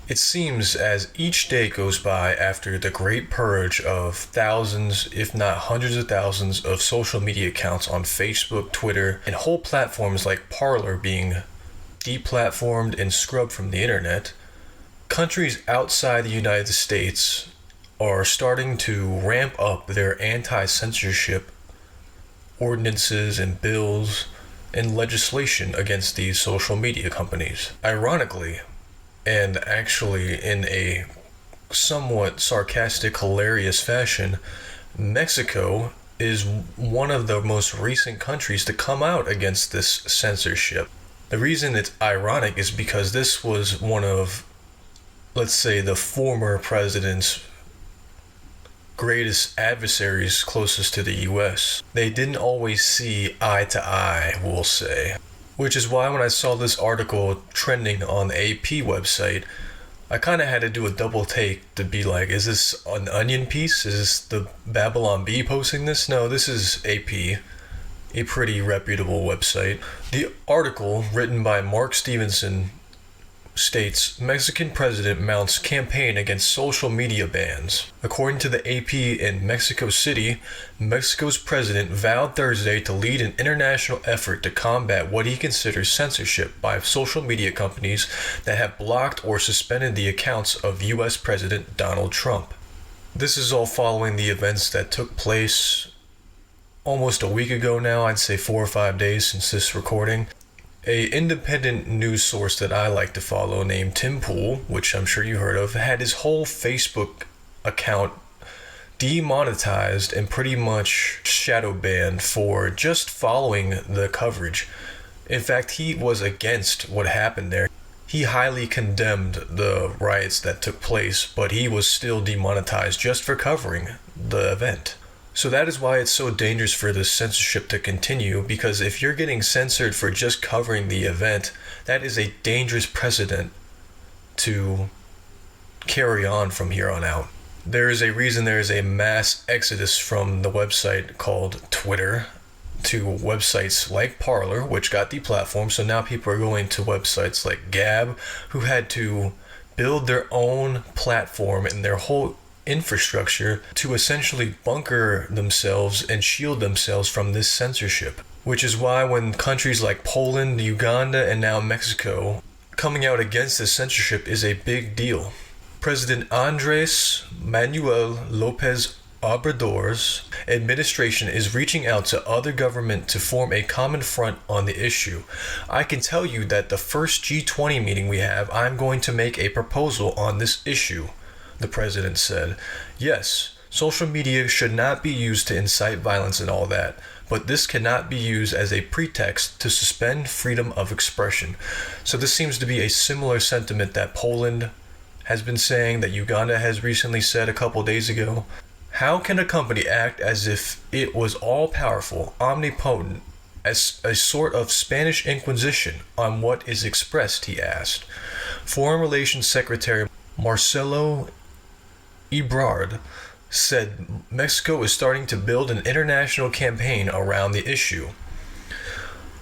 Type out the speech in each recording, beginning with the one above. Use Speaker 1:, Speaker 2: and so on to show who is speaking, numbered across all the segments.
Speaker 1: It seems as each day goes by after the great purge of thousands, if not hundreds of thousands, of social media accounts on Facebook, Twitter, and whole platforms like Parler being deplatformed and scrubbed from the internet, countries outside the United States are starting to ramp up their anti-censorship ordinances and bills and legislation against these social media companies. Ironically, and actually in a somewhat sarcastic, hilarious fashion, Mexico is one of the most recent countries to come out against this censorship. The reason it's ironic is because this was one of, let's say, the former president's greatest adversaries closest to the US. They didn't always see eye to eye, we'll say. Which is why when I saw this article trending on the AP website, I kind of had to do a double take to be like, is this an Onion piece? Is this the Babylon Bee posting this? No, this is AP, a pretty reputable website. The article, written by Mark Stevenson, states Mexican president mounts campaign against social media bans. According to the AP in Mexico City, Mexico's president vowed Thursday to lead an international effort to combat what he considers censorship by social media companies that have blocked or suspended the accounts of US President Donald Trump. This is all following the events that took place almost a week ago now, I'd say 4 or 5 days since this recording. A independent news source that I like to follow named Tim Pool, which I'm sure you heard of, had his whole Facebook account demonetized and pretty much shadow banned for just following the coverage. In fact, he was against what happened there. He highly condemned the riots that took place, but he was still demonetized just for covering the event. So that is why it's so dangerous for this censorship to continue, because if you're getting censored for just covering the event, that is a dangerous precedent to carry on from here on out. There is a reason there is a mass exodus from the website called Twitter to websites like Parler, which got deplatformed, so now people are going to websites like Gab, who had to build their own platform and their whole infrastructure to essentially bunker themselves and shield themselves from this censorship. Which is why when countries like Poland, Uganda, and now Mexico coming out against this censorship is a big deal. President Andrés Manuel López Obrador's administration is reaching out to other governments to form a common front on the issue. I can tell you that the first G20 meeting we have, I'm going to make a proposal on this issue, the president said. Yes, social media should not be used to incite violence and all that, but this cannot be used as a pretext to suspend freedom of expression. So this seems to be a similar sentiment that Poland has been saying, that Uganda has recently said a couple days ago. How can a company act as if it was all-powerful, omnipotent, as a sort of Spanish Inquisition on what is expressed, he asked. Foreign Relations Secretary Marcelo Ebrard said Mexico is starting to build an international campaign around the issue.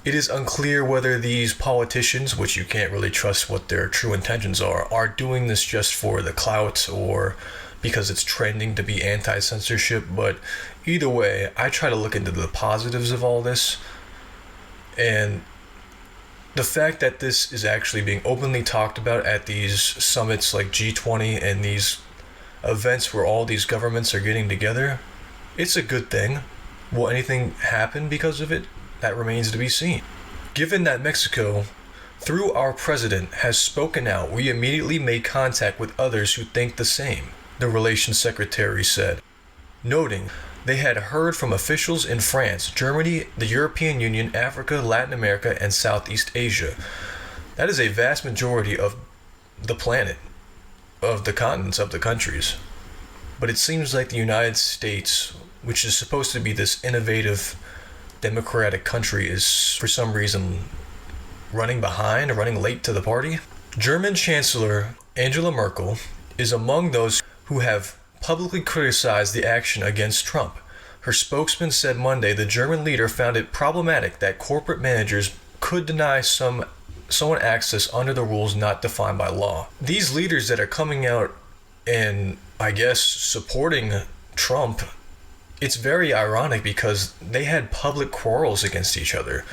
Speaker 1: It is unclear whether these politicians, which you can't really trust what their true intentions are doing this just for the clout or because it's trending to be anti-censorship, but either way, I try to look into the positives of all this, and the fact that this is actually being openly talked about at these summits like G20 and these events where all these governments are getting together, it's a good thing. Will anything happen because of it? That remains to be seen. Given that Mexico, through our president, has spoken out, we immediately made contact with others who think the same, the Relations Secretary said, noting they had heard from officials in France, Germany, the European Union, Africa, Latin America, and Southeast Asia. That is a vast majority of the planet, of the continents, of the countries. But it seems like the United States, which is supposed to be this innovative, democratic country, is for some reason running behind or running late to the party. German Chancellor Angela Merkel is among those who have publicly criticized the action against Trump. Her spokesman said Monday the German leader found it problematic that corporate managers could deny some someone access under the rules not defined by law. These leaders that are coming out and, I guess, supporting Trump, it's very ironic because they had public quarrels against each other.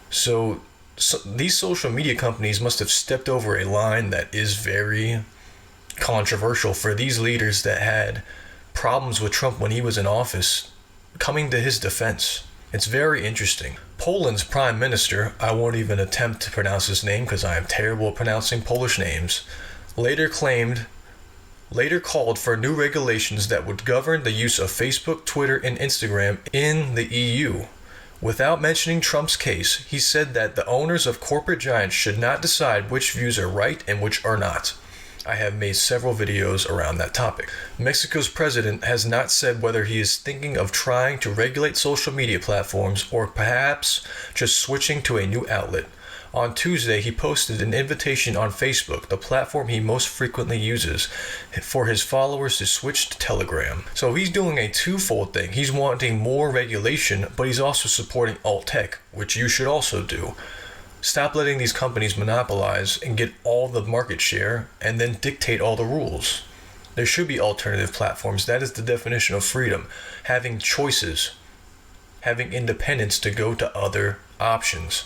Speaker 1: So these social media companies must have stepped over a line that is very controversial for these leaders that had problems with Trump when he was in office coming to his defense. It's very interesting. Poland's prime minister, I won't even attempt to pronounce his name because I am terrible at pronouncing Polish names, later called for new regulations that would govern the use of Facebook, Twitter, and Instagram in the EU. Without mentioning Trump's case, he said that the owners of corporate giants should not decide which views are right and which are not. I have made several videos around that topic. Mexico's president has not said whether he is thinking of trying to regulate social media platforms or perhaps just switching to a new outlet. On Tuesday, he posted an invitation on Facebook, the platform he most frequently uses, for his followers to switch to Telegram. So he's doing a twofold thing. He's wanting more regulation, but he's also supporting alt tech, which you should also do. Stop letting these companies monopolize and get all the market share and then dictate all the rules. There should be alternative platforms. That is the definition of freedom. Having choices. Having independence to go to other options.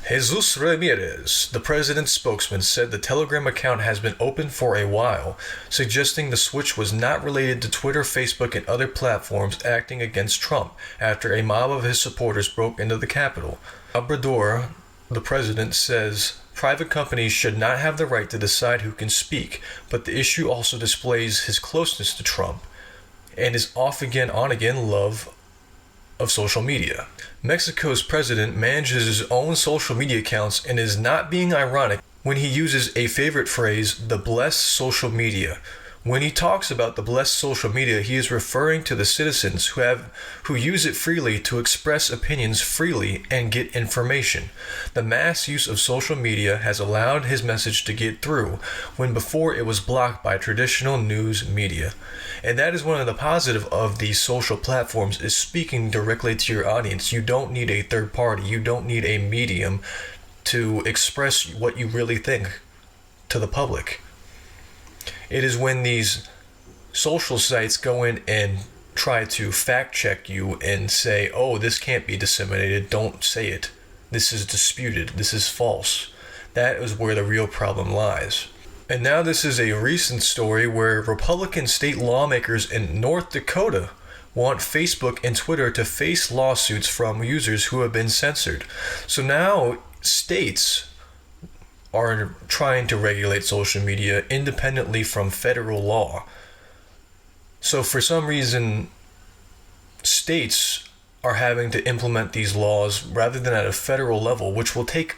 Speaker 1: Jesus Ramirez, the president's spokesman, said the Telegram account has been open for a while, suggesting the switch was not related to Twitter, Facebook, and other platforms acting against Trump after a mob of his supporters broke into the Capitol. Obrador, the president, says private companies should not have the right to decide who can speak, but the issue also displays his closeness to Trump and his off-again, on-again love of social media. Mexico's president manages his own social media accounts and is not being ironic when he uses a favorite phrase, the blessed social media. When he talks about the blessed social media, he is referring to the citizens who use it freely to express opinions freely and get information. The mass use of social media has allowed his message to get through, when before it was blocked by traditional news media. And that is one of the positive of these social platforms, is speaking directly to your audience. You don't need a third party. You don't need a medium to express what you really think to the public. It is when these social sites go in and try to fact check you and say, oh, this can't be disseminated, don't say it. This is disputed, this is false. That is where the real problem lies. And now this is a recent story where Republican state lawmakers in North Dakota want Facebook and Twitter to face lawsuits from users who have been censored. So now states are trying to regulate social media independently from federal law. So for some reason, states are having to implement these laws rather than at a federal level, which will take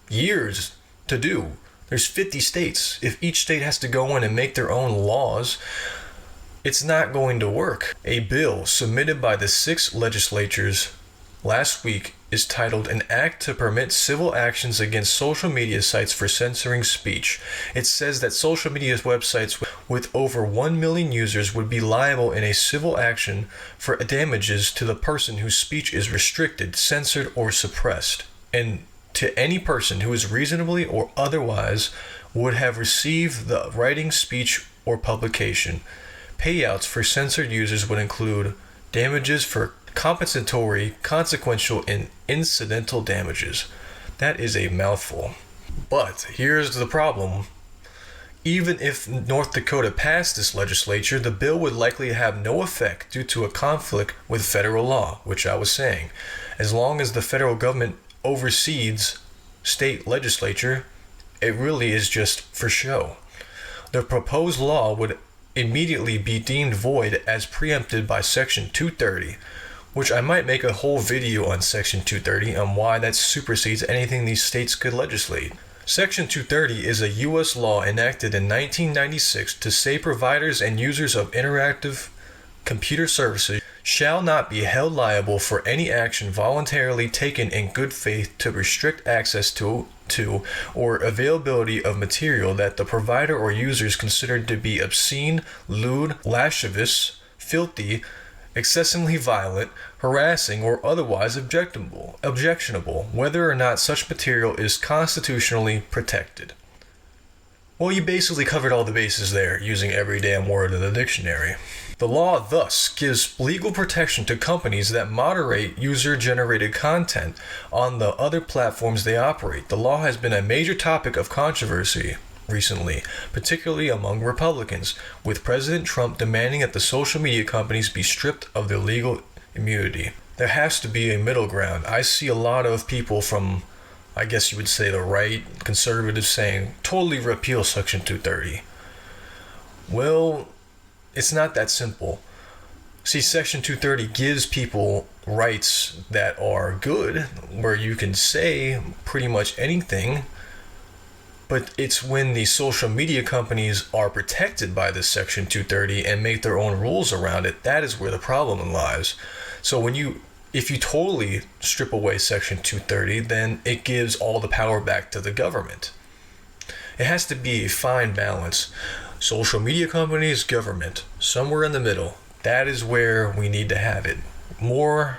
Speaker 1: years to do. There's 50 states. If each state has to go in and make their own laws, it's not going to work. A bill submitted by the 6 legislatures last week is titled An Act to Permit Civil Actions Against Social Media Sites for Censoring Speech. It says that social media websites with over 1 million users would be liable in a civil action for damages to the person whose speech is restricted, censored, or suppressed, and to any person who is reasonably or otherwise would have received the writing, speech, or publication. Payouts for censored users would include damages for compensatory, consequential, and incidental damages. That is a mouthful. But here's the problem. Even if North Dakota passed this legislature, the bill would likely have no effect due to a conflict with federal law, which I was saying. As long as the federal government oversees state legislature, it really is just for show. The proposed law would immediately be deemed void as preempted by Section 230, which I might make a whole video on Section 230 on why that supersedes anything these states could legislate. Section 230 is a U.S. law enacted in 1996 to say providers and users of interactive computer services shall not be held liable for any action voluntarily taken in good faith to restrict access to or availability of material that the provider or users considered to be obscene, lewd, lascivious, filthy, excessively violent, harassing, or otherwise objectionable, whether or not such material is constitutionally protected. Well, you basically covered all the bases there, using every damn word in the dictionary. The law thus gives legal protection to companies that moderate user-generated content on the other platforms they operate. The law has been a major topic of controversy recently, particularly among Republicans, with President Trump demanding that the social media companies be stripped of their legal immunity. There has to be a middle ground. I see a lot of people from, I guess you would say, the right, conservatives, saying, totally repeal Section 230. Well, it's not that simple. See, Section 230 gives people rights that are good, where you can say pretty much anything, but it's when the social media companies are protected by this Section 230 and make their own rules around it, that is where the problem lies. So if you totally strip away Section 230, then it gives all the power back to the government. It has to be a fine balance. Social media companies, government, somewhere in the middle. That is where we need to have it. More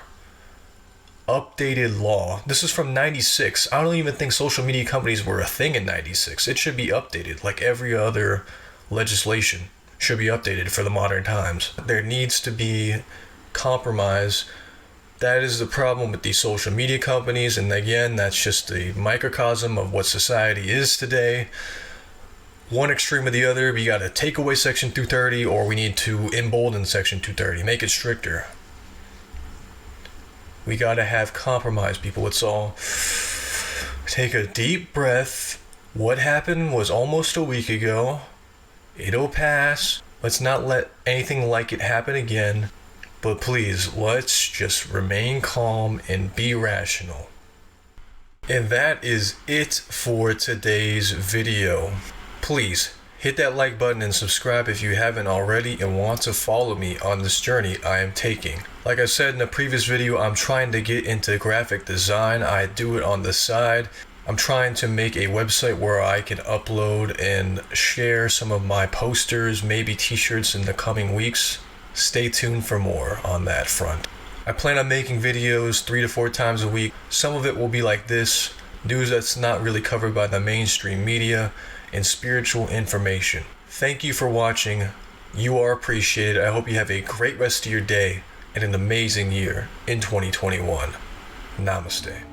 Speaker 1: updated law. This is from 96. I don't even think social media companies were a thing in 96. It should be updated like every other legislation should be updated for the modern times. There needs to be compromise. That is the problem with these social media companies, and again, that's just a microcosm of what society is today. One extreme or the other, we got to take away Section 230, or we need to embolden Section 230, make it stricter. We got to have compromise, people. It's all take a deep breath. What happened was almost a week ago. It'll pass. Let's not let anything like it happen again. But please, let's just remain calm and be rational. And that is it for today's video. Please hit that like button and subscribe if you haven't already and want to follow me on this journey I am taking. Like I said in a previous video, I'm trying to get into graphic design. I do it on the side. I'm trying to make a website where I can upload and share some of my posters, maybe t-shirts in the coming weeks. Stay tuned for more on that front. I plan on making videos 3 to 4 times a week. Some of it will be like this, news that's not really covered by the mainstream media, and spiritual information. Thank you for watching. You are appreciated. I hope you have a great rest of your day and an amazing year in 2021. Namaste.